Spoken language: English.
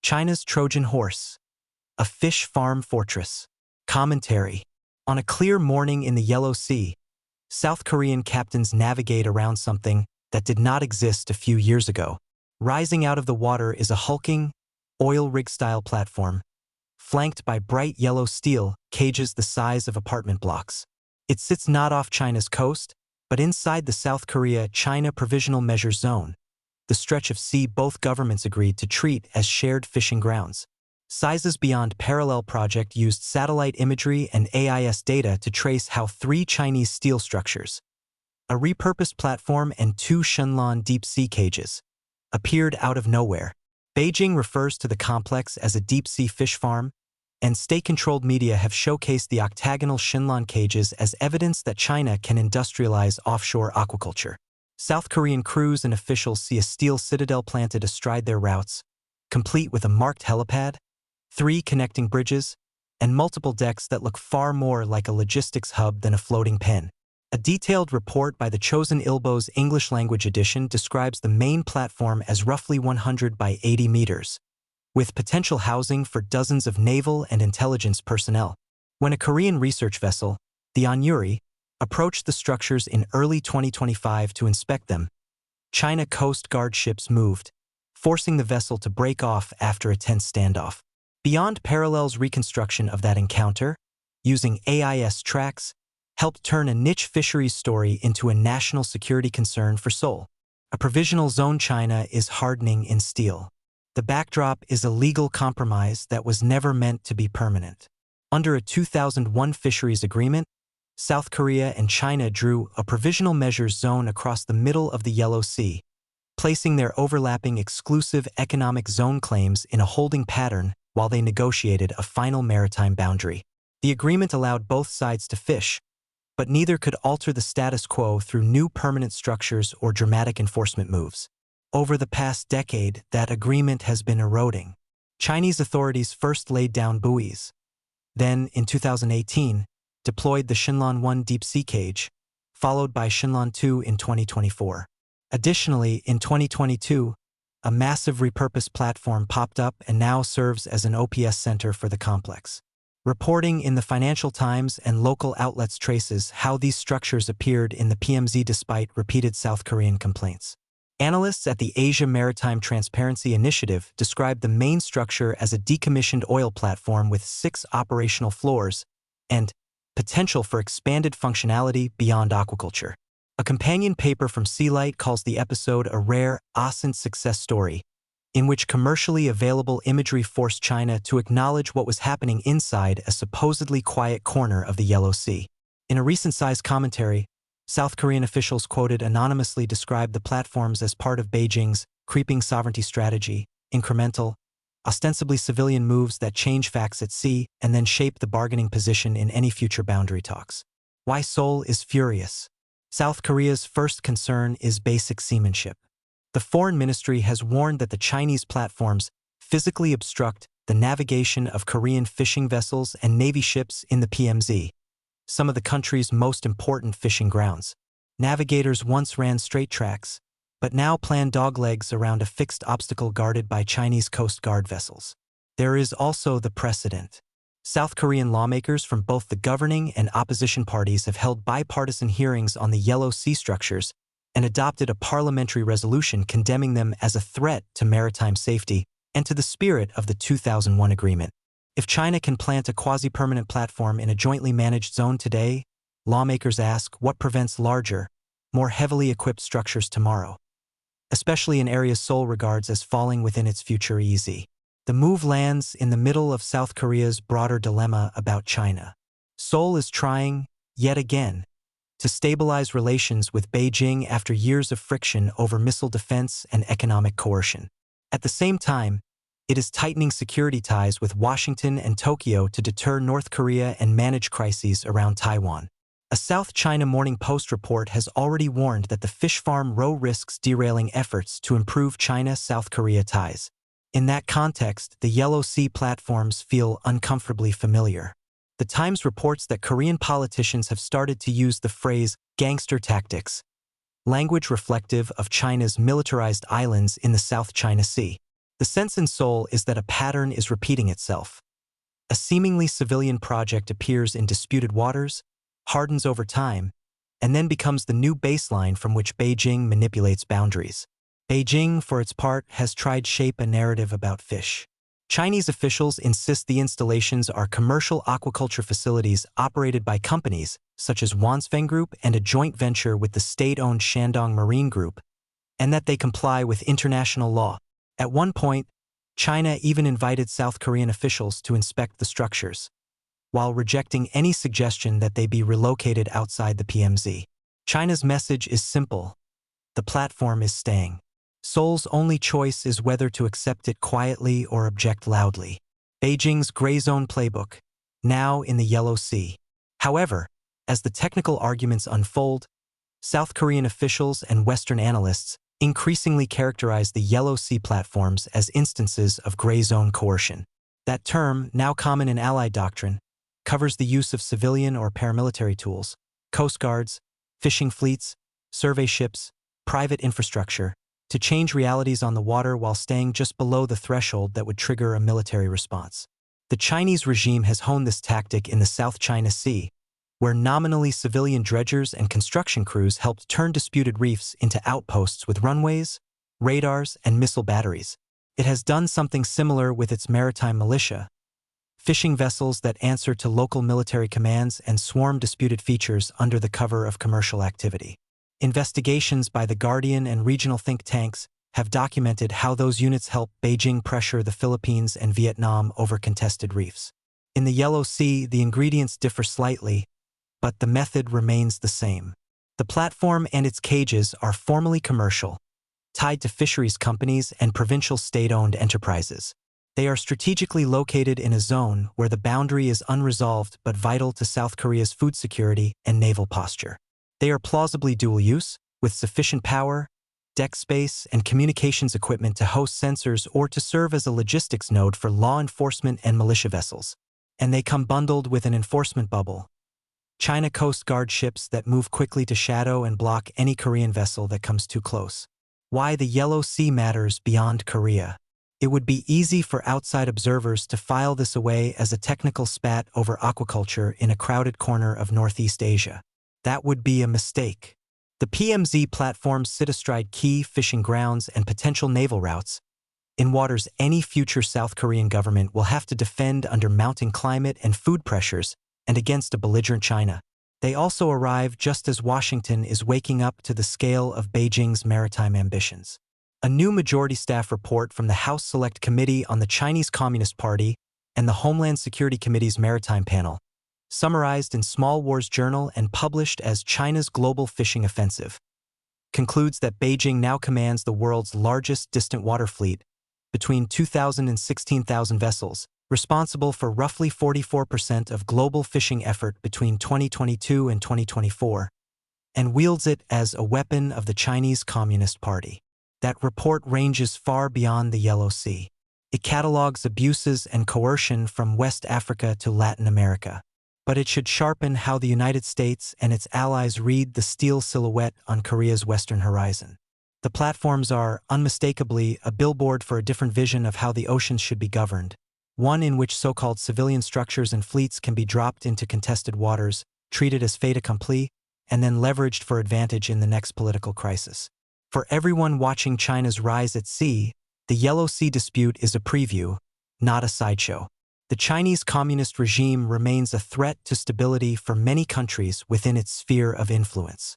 China's Trojan horse, a fish farm fortress. Commentary. On a clear morning in the Yellow Sea, South Korean captains navigate around something that did not exist a few years ago. Rising out of the water is a hulking, oil rig-style platform, flanked by bright yellow steel cages the size of apartment blocks. It sits not off China's coast, but inside the South Korea-China Provisional Measures Zone, the stretch of sea both governments agreed to treat as shared fishing grounds. Sizes Beyond Parallel project used satellite imagery and AIS data to trace how 3 Chinese steel structures, a repurposed platform and 2 Shenlan deep-sea cages, appeared out of nowhere. Beijing refers to the complex as a deep-sea fish farm, and state-controlled media have showcased the octagonal Shenlan cages as evidence that China can industrialize offshore aquaculture. South Korean crews and officials see a steel citadel planted astride their routes, complete with a marked helipad, 3 connecting bridges, and multiple decks that look far more like a logistics hub than a floating pen. A detailed report by the Chosun Ilbo's English-language edition describes the main platform as roughly 100 by 80 meters, with potential housing for dozens of naval and intelligence personnel. When a Korean research vessel, the Onuri, approached the structures in early 2025 to inspect them, China Coast Guard ships moved, forcing the vessel to break off after a tense standoff. Beyond Parallel's reconstruction of that encounter, using AIS tracks, helped turn a niche fisheries story into a national security concern for Seoul. A provisional zone. China is hardening in steel. The backdrop is a legal compromise that was never meant to be permanent. Under a 2001 fisheries agreement, South Korea and China drew a provisional measures zone across the middle of the Yellow Sea, placing their overlapping exclusive economic zone claims in a holding pattern while they negotiated a final maritime boundary. The agreement allowed both sides to fish, but neither could alter the status quo through new permanent structures or dramatic enforcement moves. Over the past decade, that agreement has been eroding. Chinese authorities first laid down buoys, then, in 2018, deployed the Shenlan 1 deep-sea cage, followed by Shenlan 2 in 2024. Additionally, in 2022, a massive repurposed platform popped up and now serves as an OPS center for the complex. Reporting in the Financial Times and local outlets traces how these structures appeared in the PMZ despite repeated South Korean complaints. Analysts at the Asia Maritime Transparency Initiative described the main structure as a decommissioned oil platform with 6 operational floors and potential for expanded functionality beyond aquaculture. A companion paper from Sealight calls the episode a rare, ascent success story, in which commercially available imagery forced China to acknowledge what was happening inside a supposedly quiet corner of the Yellow Sea. In a recent size commentary, South Korean officials quoted anonymously described the platforms as part of Beijing's creeping sovereignty strategy, incremental, ostensibly civilian moves that change facts at sea and then shape the bargaining position in any future boundary talks. Why Seoul is furious. South Korea's first concern is basic seamanship. The Foreign Ministry has warned that the Chinese platforms physically obstruct the navigation of Korean fishing vessels and Navy ships in the PMZ, some of the country's most important fishing grounds. Navigators once ran straight tracks, but now plan doglegs around a fixed obstacle guarded by Chinese Coast Guard vessels. There is also the precedent. South Korean lawmakers from both the governing and opposition parties have held bipartisan hearings on the Yellow Sea structures and adopted a parliamentary resolution condemning them as a threat to maritime safety and to the spirit of the 2001 agreement. If China can plant a quasi-permanent platform in a jointly managed zone today, lawmakers ask what prevents larger, more heavily equipped structures tomorrow, especially in areas Seoul regards as falling within its future EEZ. The move lands in the middle of South Korea's broader dilemma about China. Seoul is trying, yet again, to stabilize relations with Beijing after years of friction over missile defense and economic coercion. At the same time, it is tightening security ties with Washington and Tokyo to deter North Korea and manage crises around Taiwan. A South China Morning Post report has already warned that the fish farm row risks derailing efforts to improve China-South Korea ties. In that context, the Yellow Sea platforms feel uncomfortably familiar. The Times reports that Korean politicians have started to use the phrase gangster tactics, language reflective of China's militarized islands in the South China Sea. The sense in Seoul is that a pattern is repeating itself. A seemingly civilian project appears in disputed waters, hardens over time, and then becomes the new baseline from which Beijing manipulates boundaries. Beijing, for its part, has tried to shape a narrative about fish. Chinese officials insist the installations are commercial aquaculture facilities operated by companies such as Wansfeng Group and a joint venture with the state-owned Shandong Marine Group, and that they comply with international law. At one point, China even invited South Korean officials to inspect the structures, while rejecting any suggestion that they be relocated outside the PMZ. China's message is simple: the platform is staying. Seoul's only choice is whether to accept it quietly or object loudly. Beijing's gray zone playbook, now in the Yellow Sea. However, as the technical arguments unfold, South Korean officials and Western analysts increasingly characterize the Yellow Sea platforms as instances of gray zone coercion. That term, now common in Allied doctrine, covers the use of civilian or paramilitary tools, coast guards, fishing fleets, survey ships, private infrastructure, to change realities on the water while staying just below the threshold that would trigger a military response. The Chinese regime has honed this tactic in the South China Sea, where nominally civilian dredgers and construction crews helped turn disputed reefs into outposts with runways, radars, and missile batteries. It has done something similar with its maritime militia, fishing vessels that answer to local military commands and swarm disputed features under the cover of commercial activity. Investigations by The Guardian and regional think tanks have documented how those units help Beijing pressure the Philippines and Vietnam over contested reefs. In the Yellow Sea, the ingredients differ slightly, but the method remains the same. The platform and its cages are formally commercial, tied to fisheries companies and provincial state-owned enterprises. They are strategically located in a zone where the boundary is unresolved but vital to South Korea's food security and naval posture. They are plausibly dual-use, with sufficient power, deck space, and communications equipment to host sensors or to serve as a logistics node for law enforcement and militia vessels. And they come bundled with an enforcement bubble: China Coast Guard ships that move quickly to shadow and block any Korean vessel that comes too close. Why the Yellow Sea matters beyond Korea. It would be easy for outside observers to file this away as a technical spat over aquaculture in a crowded corner of Northeast Asia. That would be a mistake. The PMZ platforms sit astride key fishing grounds and potential naval routes, in waters any future South Korean government will have to defend under mounting climate and food pressures and against a belligerent China. They also arrive just as Washington is waking up to the scale of Beijing's maritime ambitions. A new Majority Staff report from the House Select Committee on the Chinese Communist Party and the Homeland Security Committee's Maritime Panel, summarized in Small Wars Journal and published as China's Global Fishing Offensive, concludes that Beijing now commands the world's largest distant water fleet, between 2,000 and 16,000 vessels, responsible for roughly 44% of global fishing effort between 2022 and 2024, and wields it as a weapon of the Chinese Communist Party. That report ranges far beyond the Yellow Sea. It catalogs abuses and coercion from West Africa to Latin America. But it should sharpen how the United States and its allies read the steel silhouette on Korea's western horizon. The platforms are, unmistakably, a billboard for a different vision of how the oceans should be governed, one in which so-called civilian structures and fleets can be dropped into contested waters, treated as fait accompli, and then leveraged for advantage in the next political crisis. For everyone watching China's rise at sea, the Yellow Sea dispute is a preview, not a sideshow. The Chinese Communist regime remains a threat to stability for many countries within its sphere of influence.